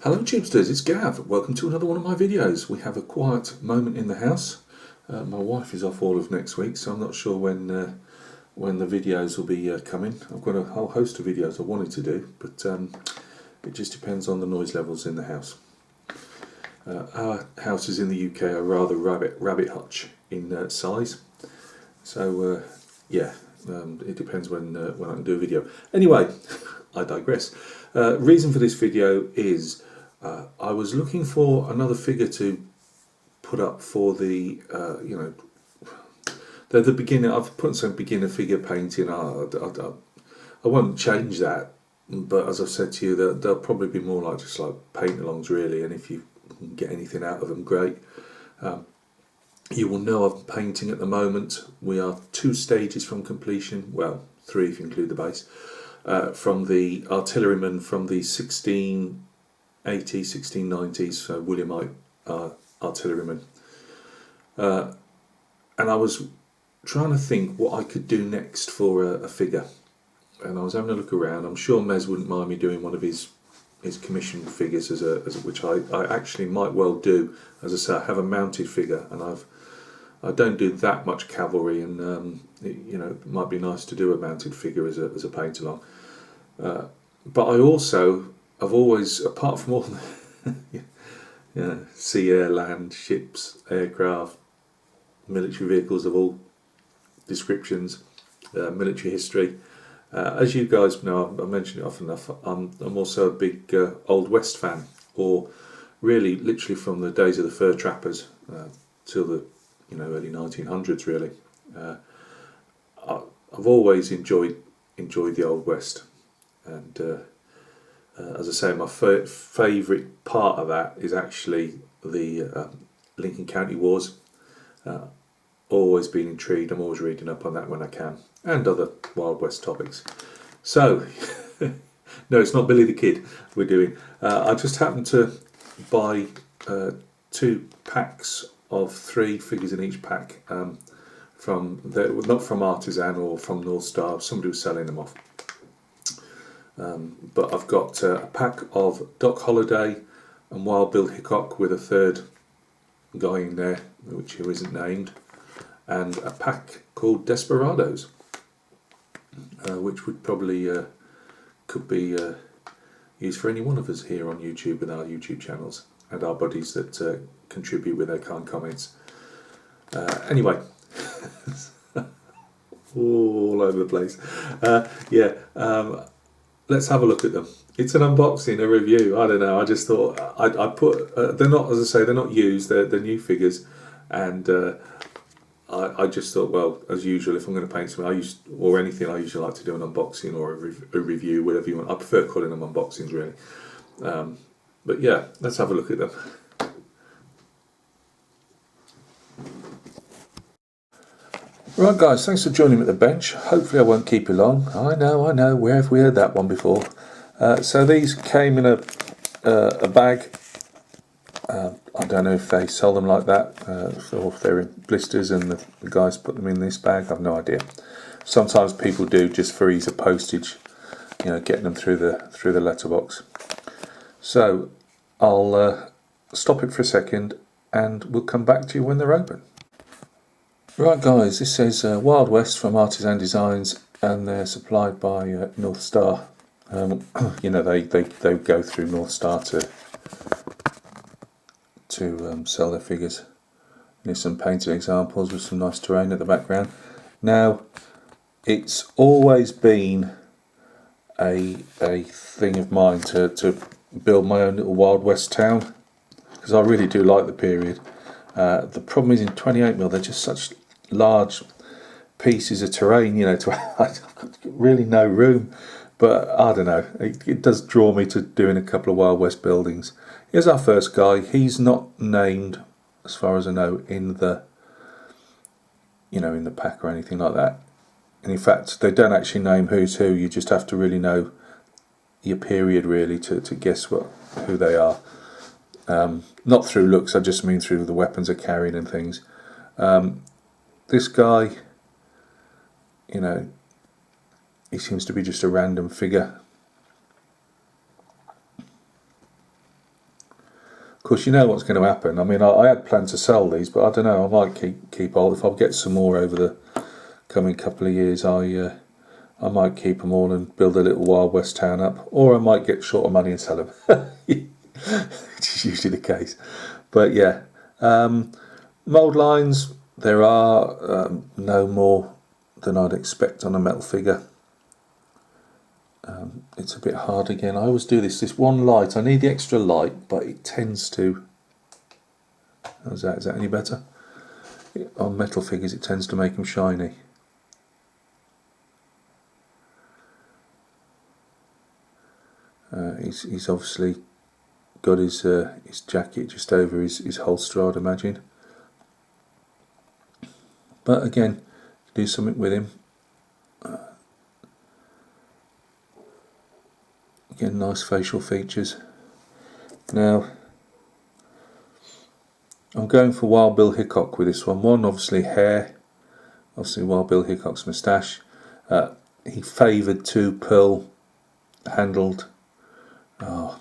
Hello Tubesters, it's Gav. Welcome to another one of my videos. We have a quiet moment in the house. My wife is off all of next week, so I'm not sure when the videos will be coming. I've got a whole host of videos I wanted to do, but it just depends on the noise levels in the house. Our houses in the UK are rather rabbit hutch in size, so it depends when I can do a video. Anyway, I digress. Reason for this video is I was looking for another figure to put up for the the beginner. I've put some beginner figure painting. I won't change that, but as I've said to you, they'll probably be more like just like paint-alongs really. And if you can get anything out of them, great. You will know I'm painting at the moment. We are 2 stages from completion. Well, 3 if you include the base. From the artilleryman from the 1680s, 1690s, so Williamite artilleryman. And I was trying to think what I could do next for a figure. And I was having a look around. I'm sure Mez wouldn't mind me doing one of his commissioned figures, which I actually might well do. As I say, I have a mounted figure, and I don't do that much cavalry, and it might be nice to do a mounted figure as a paint along. But I've always, apart from all the sea, air, land, ships, aircraft, military vehicles of all descriptions, military history. As you guys know, I mention it often enough. I'm also a big Old West fan, or really, literally from the days of the fur trappers till the early 1900s. Really, I've always enjoyed the Old West, and as I say, my favourite part of that is actually the Lincoln County Wars. Always been intrigued. I'm always reading up on that when I can, and other Wild West topics. So, no, it's not Billy the Kid we're doing. I just happened to buy 2 packs of 3 figures in each pack not from Artizan or from North Star. Somebody was selling them off. But I've got a pack of Doc Holliday and Wild Bill Hickok with a 3rd guy in there, who isn't named, and a pack called Desperados, which would probably could be used for any one of us here on YouTube with our YouTube channels and our buddies that contribute with their kind comments. Anyway, all over the place. Let's have a look at them. It's an unboxing, a review. I don't know. I just thought I put. They're not, as I say, they're not used. They're new figures, and I just thought, well, as usual, if I'm going to paint something, I usually like to do an unboxing or a review, whatever you want. I prefer calling them unboxings, really. But yeah, let's have a look at them. Right, guys, thanks for joining me at the bench. Hopefully I won't keep you long. I know, where have we heard that one before? So these came in a bag. I don't know if they sell them like that, or if they're in blisters and the guys put them in this bag. I've no idea. Sometimes people do, just for ease of postage, getting them through the letterbox. So I'll stop it for a second, and we'll come back to you when they're open. Right, guys, this says Wild West from Artizan Designs, and they're supplied by North Star. They go through North Star to sell their figures. Here's some painted examples with some nice terrain at the background. Now, it's always been a thing of mine to build my own little Wild West town, because I really do like the period. The problem is in 28mm they're just such large pieces of terrain, I've got really no room. But I don't know, it does draw me to doing a couple of Wild West buildings. Here's our first guy. He's not named, as far as I know, in the pack or anything like that. And in fact, they don't actually name who's who. You just have to really know your period, really, to guess who they are. Not through looks, I just mean through the weapons they're carrying and things. This guy, he seems to be just a random figure. course, you know what's going to happen. I mean, I had planned to sell these, but I don't know. I might keep hold. If I get some more over the coming couple of years, I might keep them all and build a little Wild West town up, or I might get short of money and sell them, which is usually the case. But yeah, mould lines, there are no more than I'd expect on a metal figure. It's a bit hard again. I always do this one light. I need the extra light, but it tends to... How's that? Is that any better? On metal figures, it tends to make them shiny. He's obviously got his jacket just over his holster, I'd imagine. But again, do something with him. Again, nice facial features. Now, I'm going for Wild Bill Hickok with this one. One, obviously hair. Obviously Wild Bill Hickok's moustache. He favoured two pearl handled. Were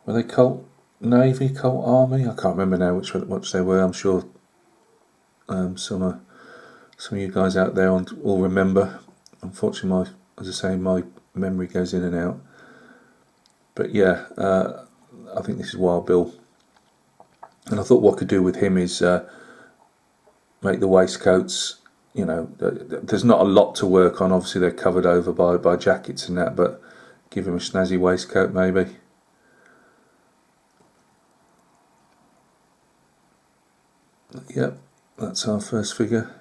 they Colt Navy, Colt Army? I can't remember now which they were. I'm sure some of you guys out there will remember. Unfortunately, as I say, my memory goes in and out. But yeah, I think this is Wild Bill. And I thought what I could do with him is make the waistcoats, you know, there's not a lot to work on. Obviously they're covered over by jackets and that, but give him a snazzy waistcoat maybe. Yep, that's our first figure.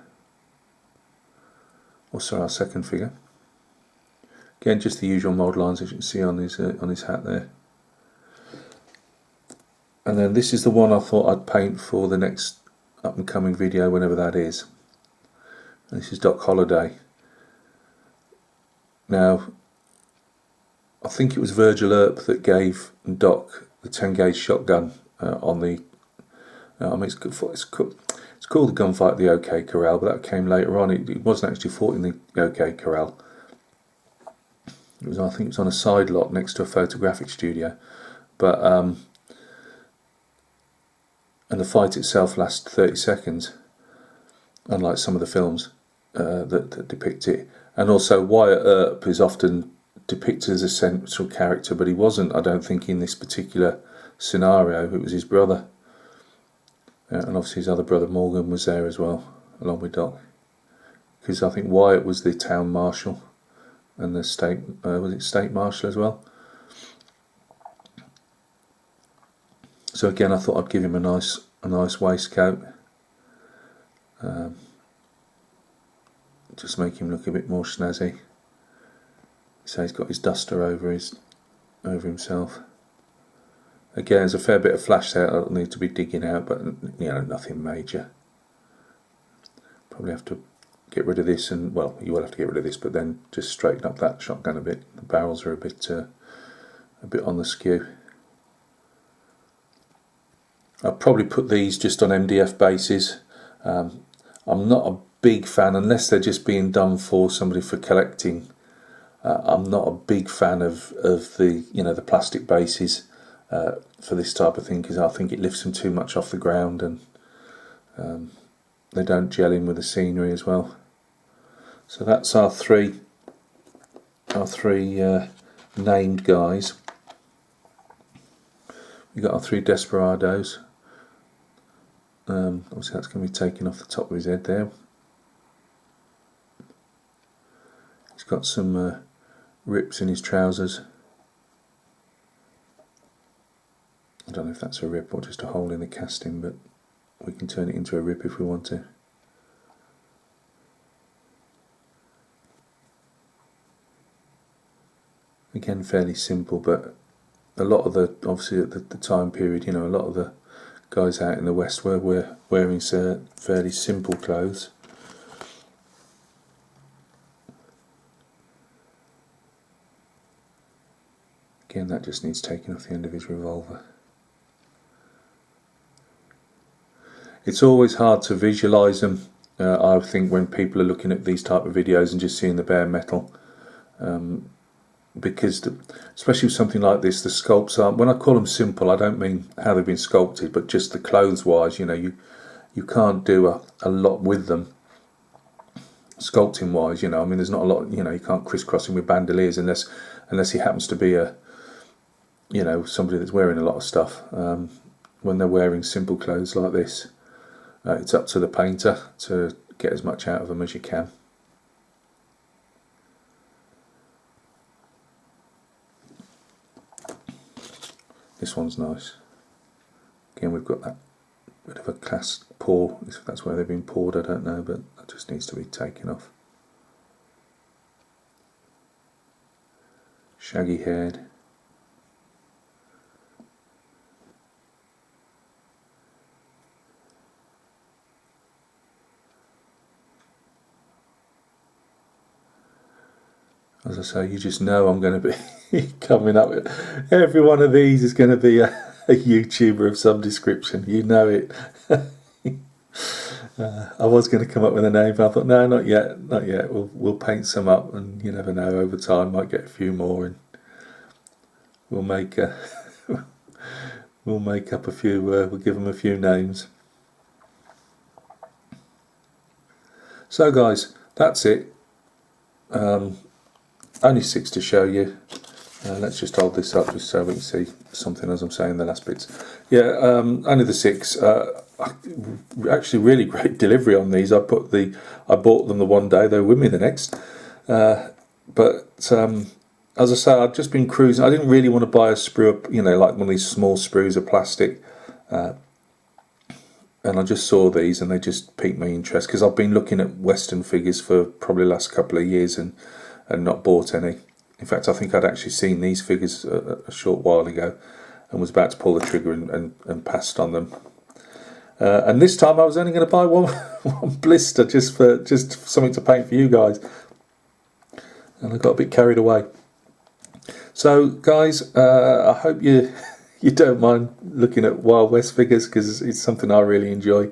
Or sorry, our second figure. Again, just the usual mould lines as you can see on his hat there. And then this is the one I thought I'd paint for the next up and coming video, whenever that is. And this is Doc Holliday. Now, I think it was Virgil Earp that gave Doc the 10 gauge shotgun on the. I mean, it's called the Gunfight at the OK Corral, but that came later on. It wasn't actually fought in the OK Corral. It was, I think, it was on a side lot next to a photographic studio, but and the fight itself lasts 30 seconds, unlike some of the films that depict it. And also, Wyatt Earp is often depicted as a central character, but he wasn't, I don't think, in this particular scenario. It was his brother, and obviously his other brother Morgan was there as well, along with Doc, because I think Wyatt was the town marshal and the state state marshal as well. So again, I thought I'd give him a nice waistcoat, just make him look a bit more snazzy. So he's got his duster over himself. Again, there's a fair bit of flash there I'll need to be digging out, but you know, nothing major. Probably have to get rid of this, and well, you will have to get rid of this, but then just straighten up that shotgun a bit. The barrels are a bit on the skew. I'll probably put these just on MDF bases. I'm not a big fan, unless they're just being done for somebody for collecting. I'm not a big fan of the the plastic bases for this type of thing, because I think it lifts them too much off the ground, and they don't gel in with the scenery as well. So that's our three named guys. We've got our 3 Desperados. Obviously that's going to be taken off the top of his head there. He's got some rips in his trousers. I don't know if that's a rip or just a hole in the casting, but we can turn it into a rip if we want to. Again, fairly simple, but a lot of the, obviously at the time period, a lot of the guys out in the West were wearing fairly simple clothes. Again, that just needs taking off the end of his revolver. It's always hard to visualise them, I think, when people are looking at these type of videos and just seeing the bare metal. because especially with something like this, the sculpts aren't, when I call them simple, I don't mean how they've been sculpted, but just the clothes wise, you know, you can't do a lot with them sculpting wise, you know. I mean, there's not a lot, you know, you can't crisscross him with bandoliers unless he happens to be a, you know, somebody that's wearing a lot of stuff. When they're wearing simple clothes like this, it's up to the painter to get as much out of them as you can. This one's nice. Again, we've got that bit of a cast pour. If that's where they've been poured, I don't know, but that just needs to be taken off. Shaggy Head. As I say, you just know I'm going to be coming up with, every one of these is going to be a YouTuber of some description. You know it. I was going to come up with a name, but I thought, no, not yet. We'll paint some up, and you never know. Over time, might get a few more, and we'll make we'll make up a few. We'll give them a few names. So, guys, that's it. Only 6 to show you. Let's just hold this up just so we can see something as I'm saying the last bits. Yeah, only the 6. Actually, really great delivery on these. I bought them the one day, they were with me the next. But as I say, I'd just been cruising. I didn't really want to buy a sprue, you know, like one of these small sprues of plastic. And I just saw these and they just piqued my interest, because I've been looking at Western figures for probably the last couple of years and not bought any. In fact, I think I'd actually seen these figures a short while ago and was about to pull the trigger and passed on them. And this time I was only going to buy one blister just for something to paint for you guys. And I got a bit carried away. So, guys, I hope you don't mind looking at Wild West figures, because it's something I really enjoy.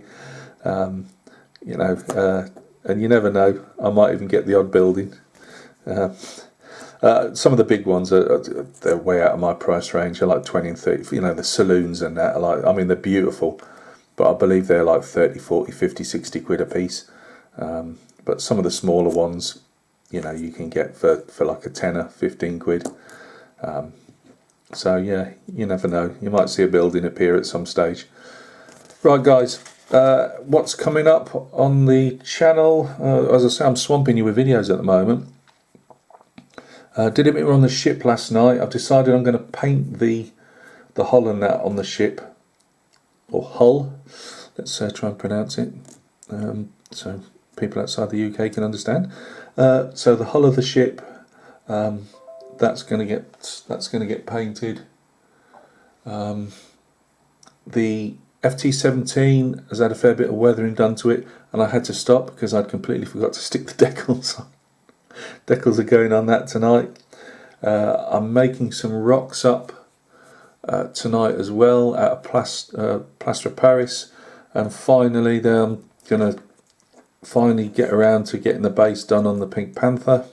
You know, and you never know, I might even get the odd building. Some of the big ones they're way out of my price range. They're like 20 and 30. You know, the saloons and that are like, I mean, they're beautiful, but I believe they're like 30, 40, 50, 60 quid a piece. But some of the smaller ones, you know, you can get for like a tenner, 15 quid. So yeah, you never know. You might see a building appear at some stage. Right, guys. What's coming up on the channel? As I say, I'm swamping you with videos at the moment. Did a bit on the ship last night. I've decided I'm going to paint the hull and that on the ship, or hull. Let's try and pronounce it, so people outside the UK can understand. So the hull of the ship, that's going to get painted. The FT17 has had a fair bit of weathering done to it, and I had to stop because I'd completely forgot to stick the decals on. Decals are going on that tonight. I'm making some rocks up tonight as well out of plaster of Paris, and finally I'm going to get around to getting the base done on the Pink Panther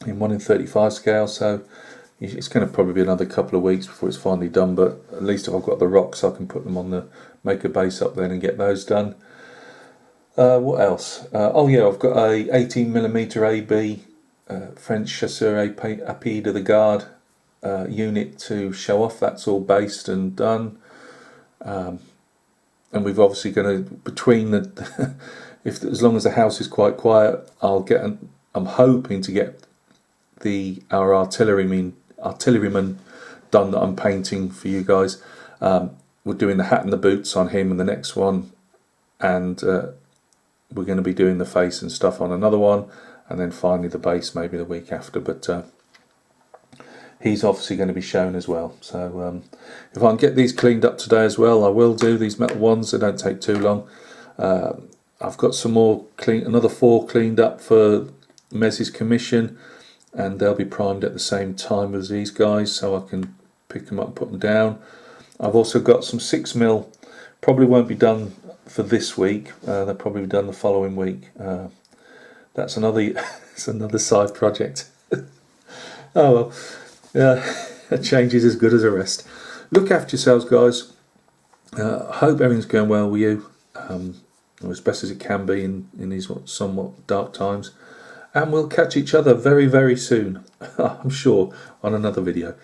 in 1:35 scale. So it's going to probably be another couple of weeks before it's finally done, but at least if I've got the rocks I can put them on make a base up then and get those done. What else? Oh yeah, I've got a 18mm AB French Chasseur Épée de Garde unit to show off. That's all based and done. And we've obviously going to, between the as long as the house is quite quiet, I'm hoping to get our artilleryman done that I'm painting for you guys. We're doing the hat and the boots on him in the next one, and we're going to be doing the face and stuff on another one, and then finally the base maybe the week after. But he's obviously going to be shown as well. So if I can get these cleaned up today as well, I will do these metal ones. They don't take too long. I've got some more another 4 cleaned up for Mez's commission, and they'll be primed at the same time as these guys, so I can pick them up and put them down. I've also got some 6mm, probably won't be done for this week. They'll probably be done the following week. That's another it's another side project. Oh well, yeah, a change is as good as a rest. Look after yourselves, guys. Hope everything's going well with you, or as best as it can be in these somewhat dark times. And we'll catch each other very, very soon, I'm sure, on another video.